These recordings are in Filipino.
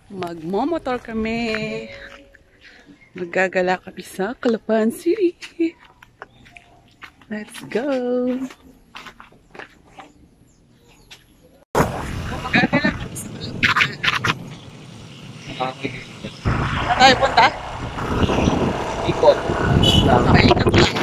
Magmomotor kami. Magagala kami sa Calapan City. Let's go. Magagala kami sa Calapan. Saan tayo punta? Ikot. Nakaikot lang.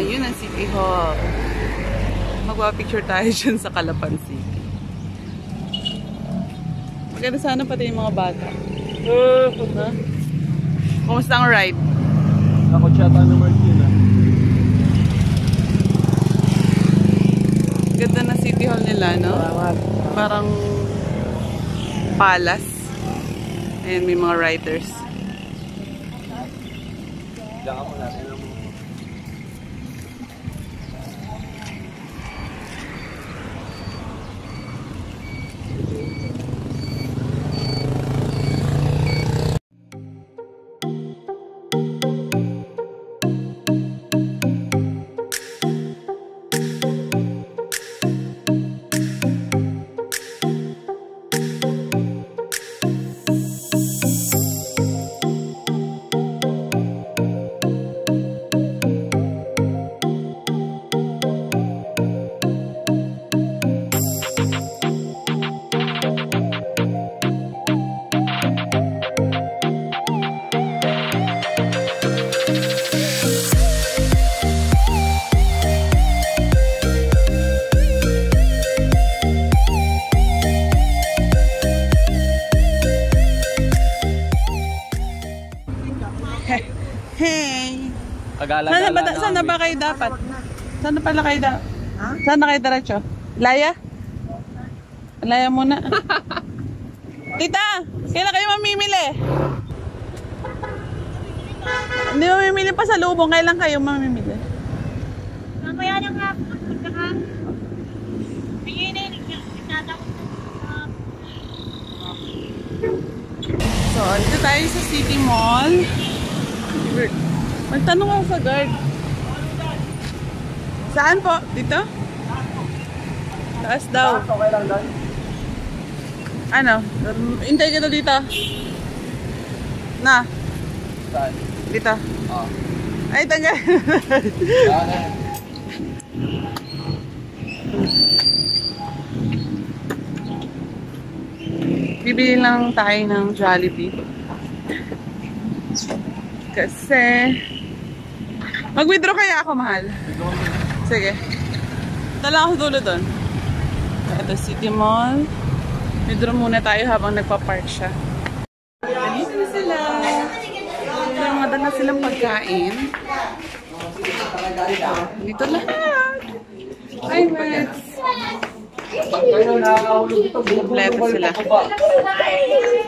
Ayun ang City Hall. Magpapicture tayo dyan sa Calapan City. Maganda sana pati yung mga bata. Huh? Kumusta ang ride? Ako tsata na Martina. Ganda na City Hall nila, no? Parang palace. Ayan, may mga writers. Diyan ka muna. Hey! Agala-gala Saan na ba kayo dapat? Saan na pala kayo dapat? Saan na kayo diretso? Laya? Laya muna. Tita! Kailan kayo mamimili? Hindi mamimili pa sa lubong. Kailan kayo mamimili? Mamaya na nga po. Pagkaka. Ayun na yun. Nagtatapos na. So, dito tayo sa City Mall. Magtanong ako sa guard. Saan po? Dito? Taas daw. Okay lang doon. Ano? Hintay kita dito. Na. Saan? Dito. Oo. Ay, tanggal. Bibili lang tayo ng Jollibee. Kasi mag-withdraw kaya ako, mahal? Sige. Dala ako sa dulo doon. Ito, City Mall. Withdraw muna tayo habang nagpa-park siya. Dito na sila. May mga dala silang pagkain. Dito lahat. Hi, Max. Kompleto sila.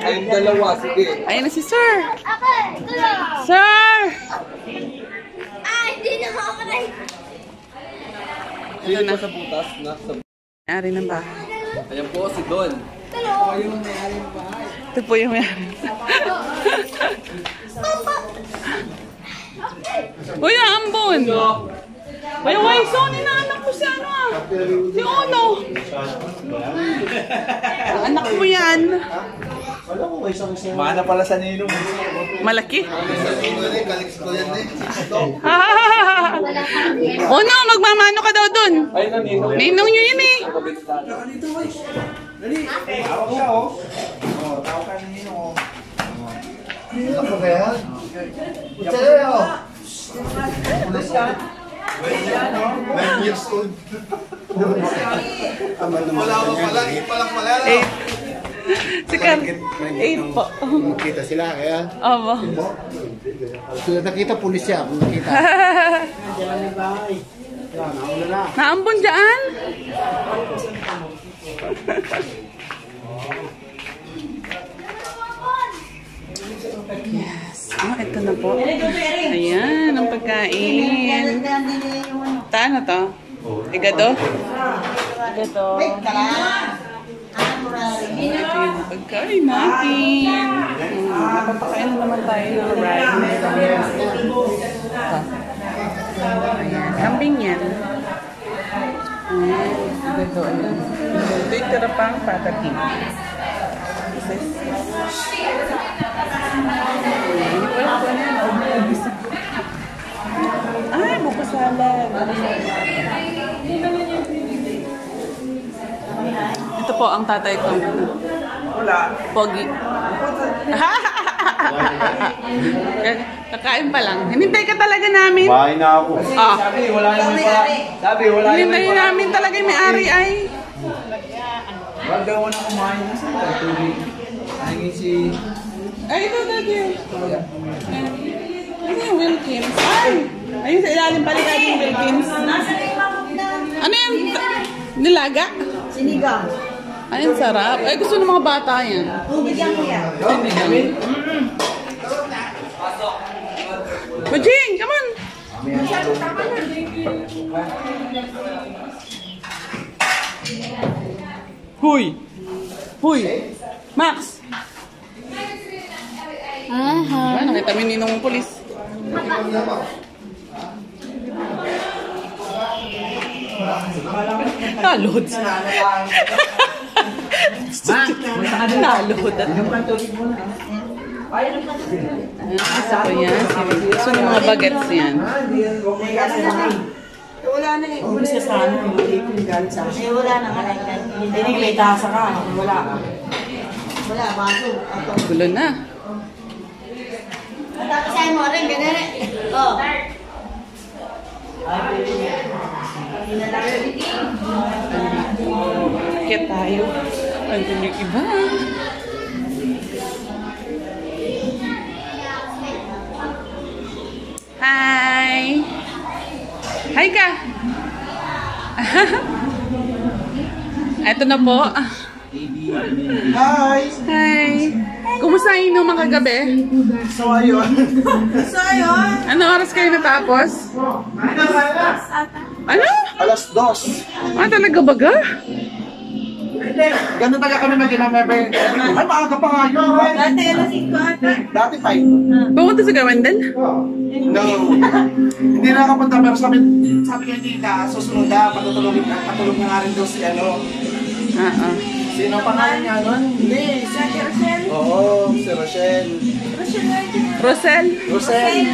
Ayun dalawa, sige. Ayun na si Sir. Sir! Hindi na ako karay. Sino pa sa butas? Nasa... Ari ng bahay. Ayan po, si Don. Ito po yung mayari. Uy, ambon! Uy, Wison, inaanak mo si ano ah. Si Ono. Anak mo yan. Mana pala sa ninong. Malaki. Ono, magmamano ka daw dun. Ayun na, ninong. Ninong nyo yun eh. Tawag siya, oh. Oh, tawag ka ng ninong, oh. Ako ba yan? Utsaya, oh. 9 years old. Wala ko pala, hindi palang malala. 8. Sikar. 8 po. Kita sila, kaya? Opo. So, nakita pulis siya, kung nakita. Naambon dyan? Yes. Oh, ito na po. Ayan, ang pagkain. Ano to? Igado? Igado. Ito yung pagkain natin. Napapakain na naman tayo ng rice. Ayan, kambing yan. Ayan, igado. Ito yung tarapang patating. Ay, buko salad. Ito po ang tatay ko. Pogi. Kakain pa lang. Hinintay ka talaga namin. Bahay na ako. Ah. Sabi, wala naman pa. Sabi, wala naman Hinintay pa. namin talaga yung may-ari ay. Wag daw na kumain na sa tubig. Nangin si... Ay, ito dati. Ano yung Wilkins? Ay! Ayun sa ilalim pala yung Wilkins. Ano yung nilaga? Sinigang. Ay, ang sarap. Ay, gusto ng mga bata yan. Bigyan ko yan. Bajing, come on! Huy! Huy! Max! Ay, nakita mo yung ninong mong polis. Nalod. Nalod. Gusto yan. Gusto ng mga bagets yan. Wala na eh. Umalis ka sa ano, hindi ko yung galit sa akin. Wala na nga lang. Hindi may tasa ka, wala ka. Wala, baso. Gulo na. Tapos sa'yo mo rin, ganun rin. Oh. Kaya tayo. Ang yung iba. Hi! Hi ka! Eto na po. Hi! Hi! Kumusta yung mga kagabi? So, ayun. Ano oras kayo natapos? Ano? Alas 2. Ah, talaga baga? Ganun talaga kami mag-inamebe. Ay, maaga pa nga yun. Dati alas 5 ata. Dati 5. Pumunta sa Gawendel? No. Hindi na nakapunta pero sabi kay Nina, susunod na, patulong na nga rin daw si ano. Sino pangalan niya nun? Hindi, si Ate Rochelle. Oo, si Rochelle. Rosel? Roselle.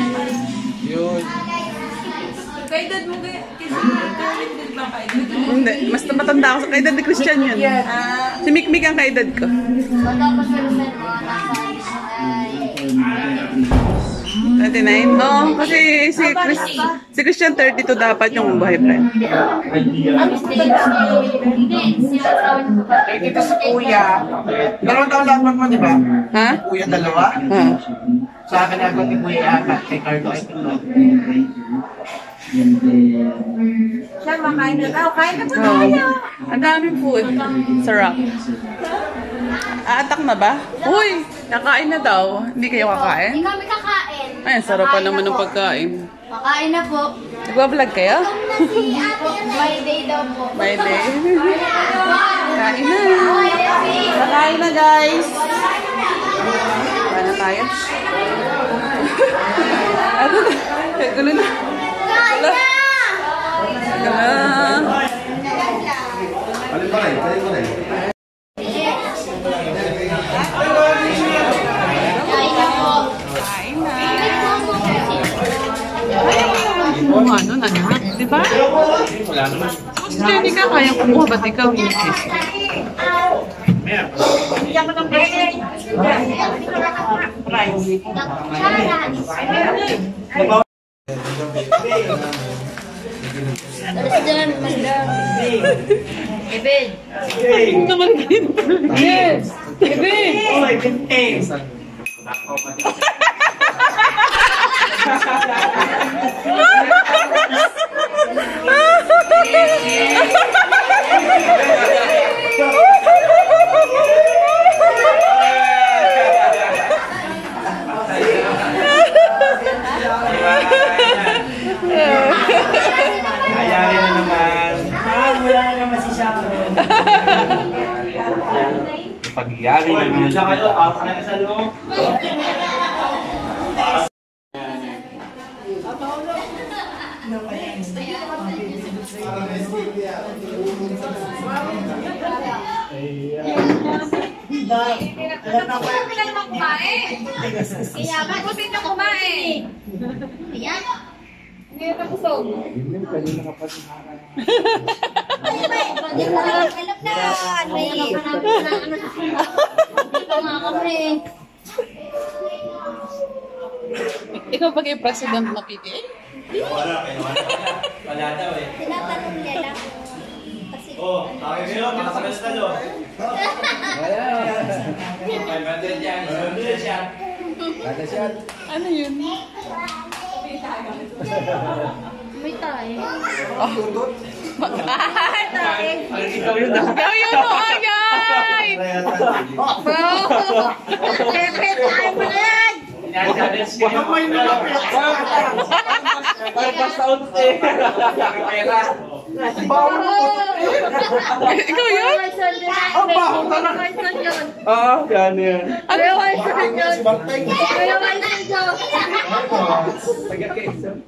Yun. Kay dad mo kasi Kerwin ba kay dad? Hindi. Mas matanda ako sa kaedad ni Christian yun. Si Mikmik ang kaedad ko. 29? Oo, kasi si Christian 32 dapat yung boyfriend. Eh, kita sa kuya. 2 taon lang mo, di ba? Ha? Kuya 2? Ha? Sa akin ako ni kuya apat. Kay Carlo ay 3. Siya, makain na daw. Kain na po Oo. tayo. Ang daming food. Sarap. Aatak na ba? Uy, kakain na daw. Hindi kayo Hindi kakain? kami kakain. Ay, sarap pa naman ng pagkain. Kakain na po. Nagwa-vlog kayo? May day daw po. By day. Kain na. Hoy, Debbie! Kakain na, guys. Kain na tayo. Ano na? Gulo na. Kain na! Gulo na. Kain na po. Kain na. Kung ano, anak? Di ba? Si Jenica, kaya kumuha. Ba't ikaw hindi? Alas dyan, madam. Ibig. Naman din. Yes. Bebe. Ayarin na naman. Wala na naman si Sharon. Pag-iyari na naman. Siya kayo, ako na sa loob. Kaya ba? Gusto nyo kumain. Ayan. Hindi na busog. Alam na. Ito nga kami. Ikaw pag yung president na PTA? Wala daw eh. Tinatanong niya lang. Kasi Oh, tawag sila, makasagal sa talo. 500 yan, 500 siya. Ano yun? may tayo. Ay, tayo. Ikaw yun ah. Ikaw yun, ayay! Pepe, tayo mo na yan! Ina-challenge ka. Kamay na lapit. Basta unti. Pera. Ikaw yun? Ang baho talaga. Ah, yan yan.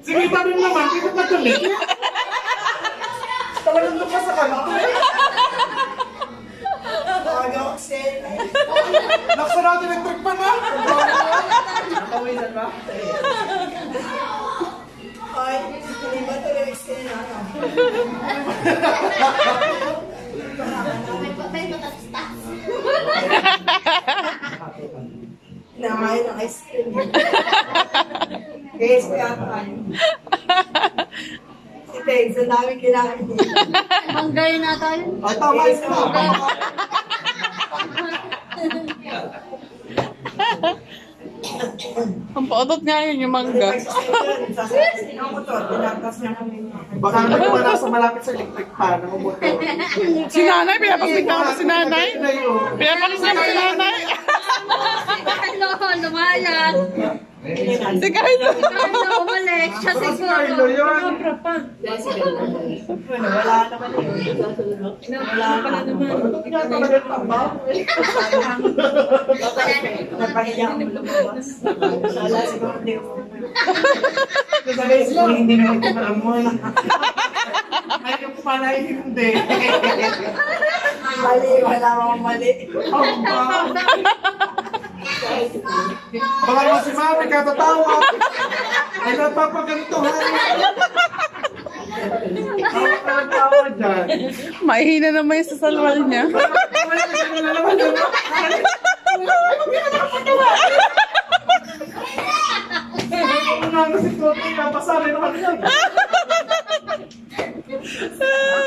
Sige, tanong naman. Ito pa tuloy. Talagang lupa sa kanto. Naksarado electric pa na. Pawisan ba? May matatas-tas. Nakain ng ice cream. Guys, kaya tayo. Si Tegs, ang dami kinain. Manggay na tayo. O, tama ice cream. Ang paudot nga yun yung mangga. Sino ko to? Tinatas niya kami. Baka naman yung nasa malapit sa electric pan. Ang motor. Si nanay, pinapakita ko si nanay. Pinapakita ko si nanay. Carlo, lumayan. Si Carlo. Carlo, umalis. Siya siguro. yun. Wala naman yun. Wala naman. Kaya talaga yung tamba. Napahiya ko lumabas. Wala siguro hindi ko. Kasi guys, kung hindi naman ko alam mo na. Ayaw ko pala hindi. Mali, wala akong mali. Baka naman si Mami katatawa. Ay, napapagantuhan. Ang tawa dyan. Mahina naman yung sasalwal niya. Ay, lang kasi tuloy napasali naman yan.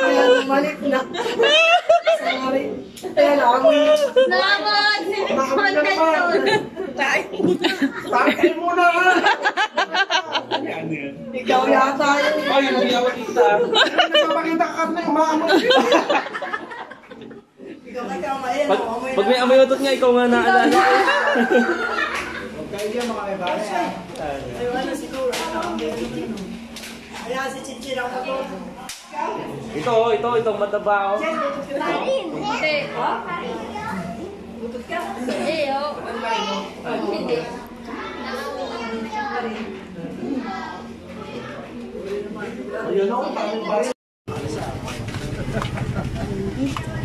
Kaya bumalik na. Sorry. Kaya lang. Salamat! Makamit ka naman. Tangin mo na nga. Ikaw yata yun. Ay, yung yawan kita. Nagpapakita ka na yung mga mo. Ikaw ka kamayan. Pag may amoy utot niya, ikaw nga naalala. Ay, wala siguro. Kaya si Chichi lang ako. Itong mataba, oh. Hindi. Hindi, oh. Hindi.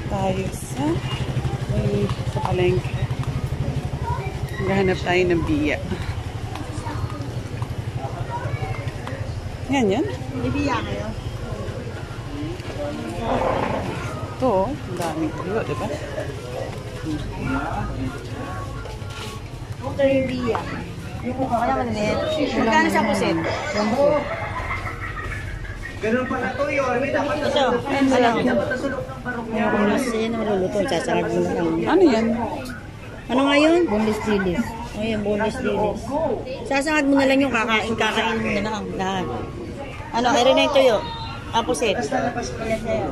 Tayo sa palengke. Maghahanap tayo ng biya. Yan. Ibiya kayo. Ito, ang daming tuyo, di ba? Ito yung ibiya. Wala mo din. Magkano sa pusit? Ganun pala to yun. Ito. Ano? Ayoko na kasi yun ang maluluto. Sasarap mo na lang. Ano yan? Ano nga yun? Boneless dilis. O yun, boneless dilis. Sasangad mo na lang yung kakain mo na lang. Lahat. Ano, ere na yung tuyo. Apusit. Ayan sa'yo.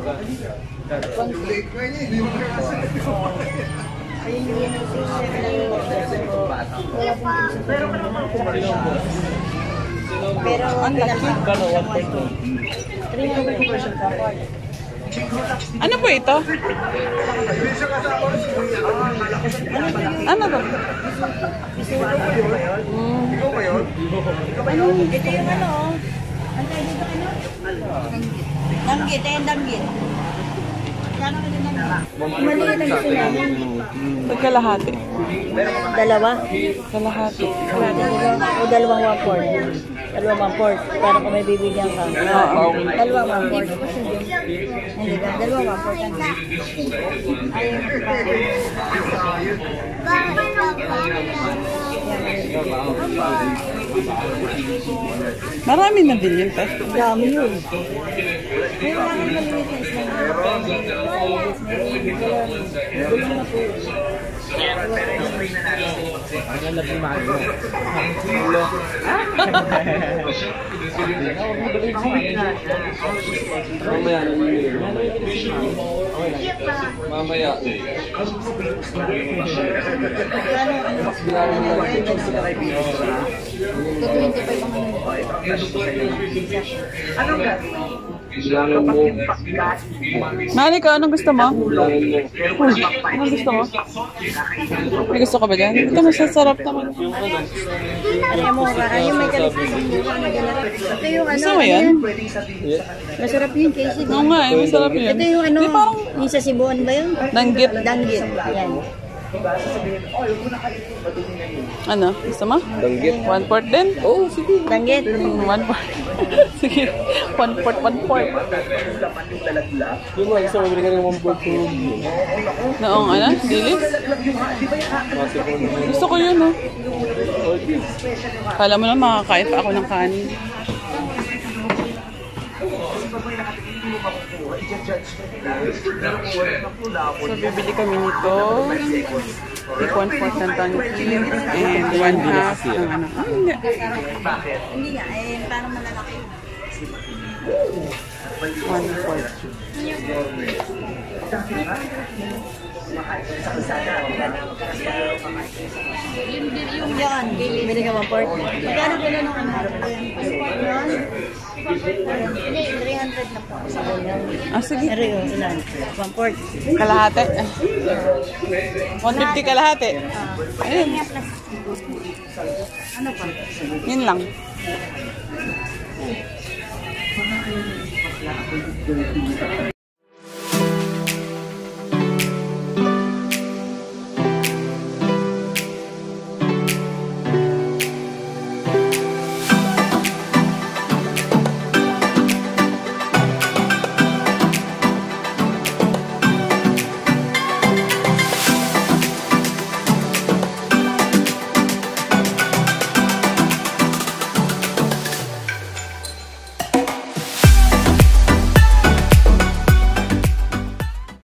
Pero ang laki. Ano po ito? Ano to? Ito yung ano. Ang tayo dito ano? Danggit. Danggit. Kano ka din maliit ang gusto namin. Pagkalahati. Dalawa? Kalahati. O dalawang 1/4. Dalawang 1/4. Para kung may bibigyan ka. Oo. Dalawang 1/4. Hindi ka. Dalawang 1/4. Marami na din yun, Peh. Dami yun. Meron lang ang maliit na islang. Mamaya. Mali ka, anong gusto mo? Anong gusto mo? May gusto ka ba dyan? Ito masasarap naman. Ano mo, yung may kalipas. Ito yung ano. Gusto mo yan? Masarap yun, Casey. Oo nga, masarap yun. Ito yung ano, Di parang yung sa Cebuan ba yun? danggit. Danggit. Yan. Ano? Gusto mo? Danggit. 1/4 din? Oh, sige. Danggit. 1/4. Sige. 1/4. Yung mga gusto mo, bili ka ng 1/4. Noong ano? Dilis? Gusto ko yun, oh. Kala mo na makakain pa ako ng kanin. So, bibili kami nito. 1/4 ng tangkil and 1/2 ng ano. Ah, hindi. Hindi nga, eh, parang malalaki. 1/4. Yan, bili ka 1/4. Magkano pala nung ano? Yan? Hindi, 300 na po. Ah, sige. Pero yun, ilan? 1/4. Kalahati. 150 kalahati. Ayun. Ano pa? Yun lang.